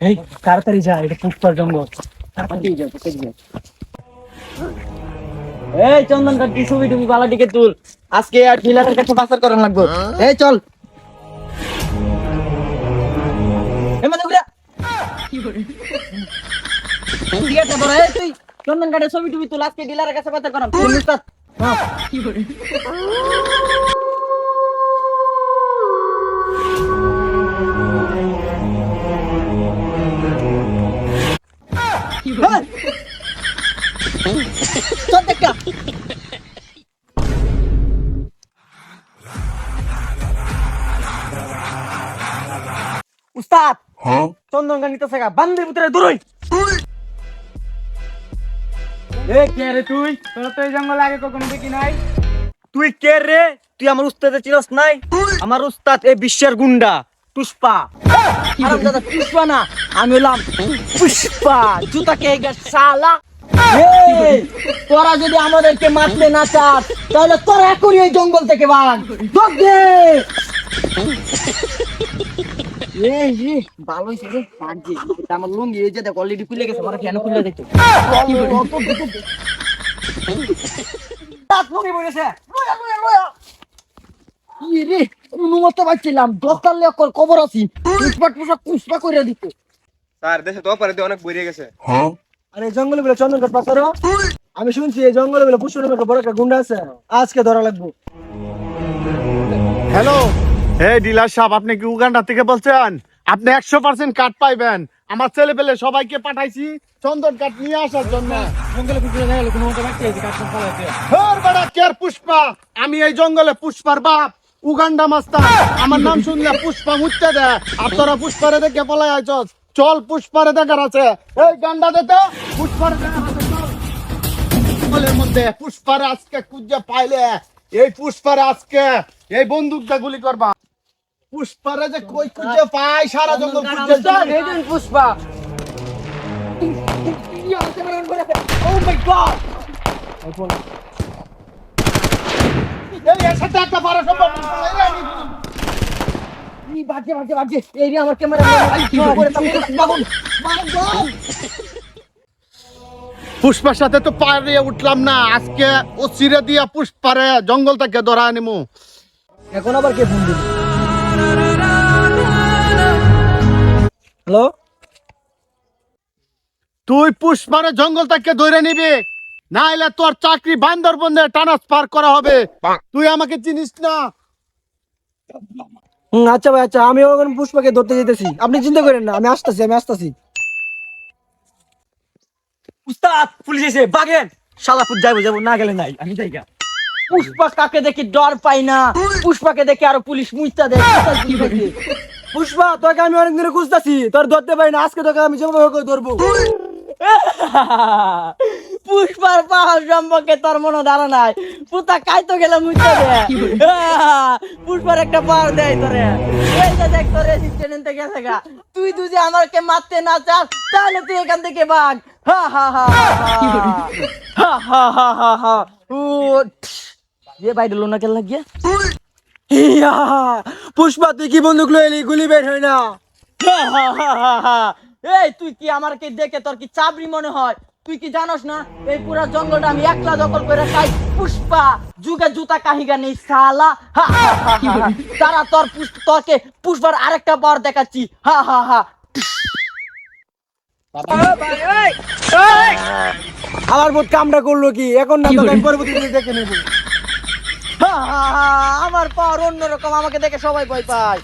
এই তাড়াতাড়ি যা, এটা পুষ্পার জঙ্গল। তাড়াতাড়ি যা, তাড়াতাড়ি যা। এই চন্দন কাঠ কি ছবি টুবি বালাটিকে তুল, আজকে আর ডিলারের কাছে বাজার করা লাগবে। এই চল এই মানে উড়া কি করে ঠিক আছে বড়। এই তুই চন্দন কাঠের ছবি টুবি তুল, আজকে ডিলারের কাছে বাজার করাম। তুই মিস্টার কি করে চল দেখা উস্তাদ চন্দন গান নিতেছে গা, বান্দির ভিতরে দূরই। এ কে রে তুই? তোরা তো এই জঙ্গল আগে কখনো দেখি নাই। তুই কে রে? তুই আমার উস্তাদে চিনস নাই? আমার উস্তাদ এই বিশ্বের গুন্ডা পুষ্পা। আরামজাদা পুষ্পা না, আমি হলাম পুষ্পা। জুতা কে গা শালা। এই তোরা যদি আমাদেরকে মারতে না চাস তাহলে তোরা এখনই এই জঙ্গল থেকে ভাগ। দৌড় দে। ভালো হয়েছে রে, আমার লুঙ্গি এই যে দেখ অলরেডি খুলে গেছে, আমার কেন খুলে দেখছো? অনুমত পাচ্ছিলাম 10 লাখ খবর আছি পুষ্পা করে দিতে। স্যার দেশে তো অপরাধী অনেক বেড়ে গেছে। আরে জঙ্গলে বলে চন্দন কাঠ পাচারো, আমি শুনছি এই জঙ্গলে বলে পুষ্পের একটা বড় একটা গুন্ডা আছে, আজকে ধরা লাগবে। হ্যালো, এই ডিলার সাহেব, আপনি কি উগান্ডা থেকে বলছেন? আপনি 100% কাঠ পাইবেন। আমার ছেলে পেলে সবাইকে পাঠাইছি চন্দন কাঠ নিয়ে আসার জন্য। জঙ্গলে পুষ্পা দেখা গেল কোনো মতো বাচ্চা আছে কাঠ ফলাইতে। ধর বেটা, কেয়ার পুষ্পা, আমি এই জঙ্গলে পুষ্পার বাপ, উগান্ডা মাস্টার। আমার নাম শুনলে পুষ্পা মুছতে দেয়, আর তোরা পুষ্পারে দেখে পলাই আইছস। চল পুষ্পারে দেখার আছে। এই গান্ডা দে তো, পুষ্পারে দেখার আছে, চল। জঙ্গলের মধ্যে পুষ্পারে আজকে খুঁজে পাইলে এই পুষ্পারে আজকে এই বন্দুকটা গুলি করবা। পুষ্পারে যে কই খুঁজে পাই, সারা জঙ্গল খুঁজে যায়। এই দিন পুষ্পা। Oh my God! এই এর সাথে একটা পারা সম্ভব না। বাজে এই রে আমার ক্যামেরা পুষ্পার সাথে তো পারে উঠলাম না, আজকে ও চিরে দিয়া পুষ্পারে জঙ্গল থেকে ধরা নিমু। এখন আবার কে ফোন দিল? হ্যালো, তুই পুষ্পারে জঙ্গল থেকে ধরে নিবি, না এলে তোর চাকরি বান্দরবনে ট্রান্সফার করা হবে। তুই আমাকে চিনিস না? আচ্ছা ভাই, আচ্ছা আমি এখন পুষ্পাকে ধরতে যেতেছি, আপনি চিন্তা করেন না, আমি আসতেছি। উস্তাদ পুলিশ এসে বাগেন, শালাপুর যাবো না গেলে নাই, আমি যাই গা। পুষ্পা কাকে দেখি ডর পাই না, পুষ্পাকে দেখে আরো পুলিশ মুইতা দেয়। পুষ্পা তোকে আমি অনেক দিনে খুঁজতেছি, তোর ধরতে পারি না, আজকে তোকে আমি যেভাবে ধরবো। পুষ্পার পাহাড় সম্পর্কে তোর মনে ধারণা নাই, পুতা কাইতো গেলে মুইতা দেয়। পুষ্পার একটা পাহাড় দেয় তোরে, এই যে দেখ তোর রেজিস্ট্রেশন থেকে গেছে গা। তুই যদি আমাকে মারতে না চাস তাহলে তুই এখান থেকে ভাগ। হা হা হা হা হা হা হা হা। যে বাইরে লোনা কেন লাগিয়ে পুষ্পা, তুই কি বন্দুক লইলি? গুলি বের হয় না। এই তুই কি আমাকে দেখে তোর কি চাবরি মনে হয়? তুই কি জানোস না এই পুরা জঙ্গলটা আমি একলা দখল করে খাই? পুষ্পা যুগে জুতা কাহিগা নেই শালা। তারা তোকে পুষ্পার আরেকটা বার দেখাচ্ছি। হা হা হা। আমার বোধ কামটা করলো কি এখন না, তো পরবর্তীতে দেখে নেব। আমার পাওয়ার অন্যরকম, আমাকে দেখে সবাই ভয় পায়।